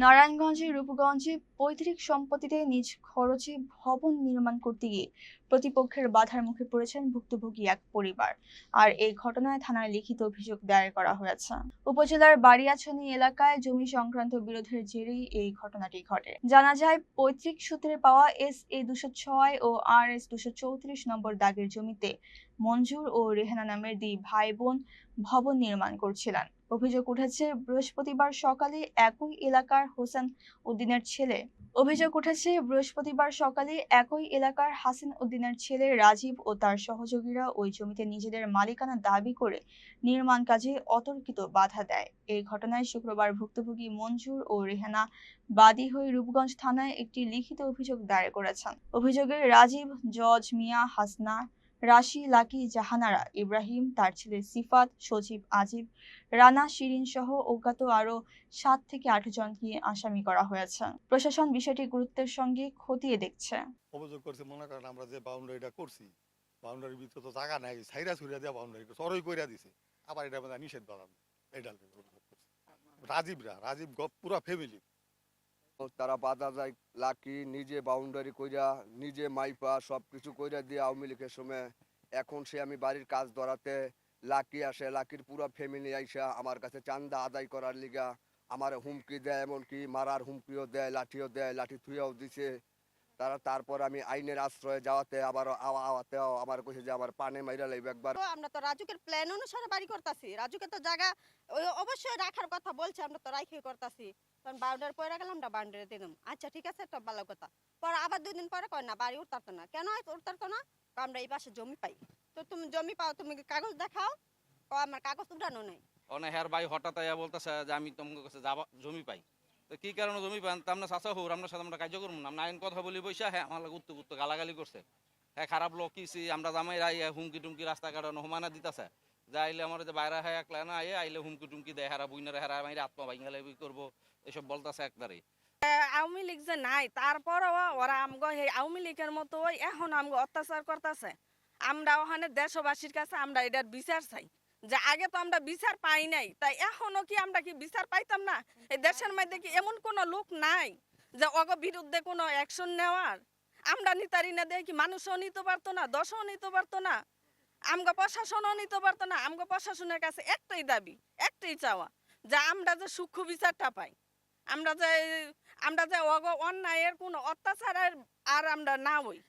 নারায়ণগঞ্জের রূপগঞ্জে পৈতৃক সম্পত্তিতে নিজ খরচে ভবন নির্মাণ করতে গিয়ে প্রতিপক্ষের বাধার মুখে পড়েছেন ভুক্তভোগী এক পরিবার। আর এই ঘটনায় থানায় লিখিত অভিযোগ দায়ের করা হয়েছে। উপজেলার বাড়িয়াছড়ি এলাকায় জমি সংক্রান্ত বিরোধের জেরেই এই ঘটনাটি ঘটে। জানা যায়, পৈতৃক সূত্রে পাওয়া SA 206 ও RS 234 নম্বর দাগের জমিতে মঞ্জুর ও রেহানা নামের দুই ভাই বোন ভবন নির্মাণ করছিলেন। অভিযোগ উঠেছে বৃহস্পতিবার সকালে একই এলাকার হাসান উদ্দিনের ছেলে রাজীব ও তার সহযোগীরা ওই জমিতে নিজেদের মালিকানা দাবি করে নির্মাণ কাজে অতর্কিত বাধা দেয়। এই ঘটনায় শুক্রবার ভুক্তভোগী মঞ্জুর ও রেহানা বাদী হয়ে রূপগঞ্জ থানায় একটি লিখিত অভিযোগ দায়ের করেছেন। অভিযোগে রাজীব, জজ মিয়া, হাসনা, রাশি, লাকি, জাহানারা, ইব্রাহিম, তার ছেলে সিফাত, সজীব, আজিব, রানা, শিরিন সহ অজ্ঞাত আরো 7 থেকে 8 জনকে আসামি করা হয়েছে। প্রশাসন বিষয়টি গুরুত্বের সঙ্গে খতিয়ে দেখছে। অভিযোগ করছে, মনে করেন আমরা যে বাউন্ডারিটা করছি, বাউন্ডারির ভিতরে তো জায়গা নাই, সাইরা সুইরা দেওয়া বাউন্ডারি চড়ই কইরা দিছে, আবার এটা মানে নিষেধ বাড়ানো, এটা অভিযোগ করছে রাজীব পুরা ফ্যামিলি। তারা বাধা যায়, লাকি নিজে বাউন্ডারি কইরা নিজে মাইপা সবকিছু কইরা দিয়ে আওয়ামী লীগের সময়। এখন সে আমি বাড়ির কাজ ধরাতে লাকি আসে, লাকির পুরো ফ্যামিলি আইসা আমার কাছে চান্দা আদায় করার লিগা আমার হুমকি দেয়, এমনকি মারার হুমকিও দেয়, লাঠিও দেয়, লাঠি থুইয়াও দিছে তারা। তারপর আমি আইনের আশ্রয়ে যাওয়াতে আবার আওয়াতেও আমার কইছে যে আমার পানে মাইরা লাইব একবার। আমরা তো রাজুকের প্ল্যান অনুসারে বাড়ি করতেছি, রাজুকে তো জায়গা অবশ্যই রাখার কথা বলছে, আমরা তো রাইখে করতেছি। কারণ বাউন্ডারি পরে গেলাম, আমরা বাউন্ডারি দিলাম, আচ্ছা ঠিক আছে, একটা ভালো কথা। পরে আবার 2 দিন পরে কয় না বাড়ি উঠতারতো না। কেন উঠতারতো না? আমরা এই পাশে জমি পাই। তো তুমি জমি পাও, তুমি কাগজ দেখাও। আমার কাগজ উঠানো নাই। অনেক হ্যার ভাই হঠাৎ আইয়া বলতেছে যে আমি তোমার কাছে জমি পাই। তো কি কারণে জমি পান? তা আমরা চাচা হোর, আপনার সাথে আমরা কার্য করবো না, আমরা আইন কথা বলি বৈশা। হ্যাঁ, আমার লাগে উত্তর গালাগালি করছে। হ্যাঁ, খারাপ লোক কিছি আমরা জামাই আইয়া হুমকি টুমকি রাস্তাঘাট হুমানা দিতেছে। যা আইলে আমার যে বাইরে হ্যাঁ একলা না আইলে হুমকি টুমকি দেয়, হারা বুইনারে হারা মাইরে আত্মা ভাঙ্গালে করবো, এসব বলতেছে একবারে। আওয়ামী লীগ যে নাই, তারপরও ওরা আমগো এই আওয়ামী লীগের মতো এখন আমগো অত্যাচার করতেছে। আমরা ওখানে দেশবাসীর কাছে আমরা এটার বিচার চাই, যে আগে তো আমরা বিচার পাই নাই, তাই এখনো কি আমরা কি বিচার পাইতাম না? এই দেশের মধ্যে কি এমন কোনো লোক নাই যে অগ বিরুদ্ধে কোনো অ্যাকশন নেওয়ার? আমরা নিতারি না দেখি মানুষও নিতে পারতো না, দশও নিতে পারতো না, আমগো প্রশাসনও নিতে পারতো না। আমগো প্রশাসনের কাছে একটাই দাবি, একটাই চাওয়া, যে আমরা যে সূক্ষ্ম বিচারটা পাই, আমরা যে অন্যায়ের কোনো অত্যাচারের আর আমরা না হই।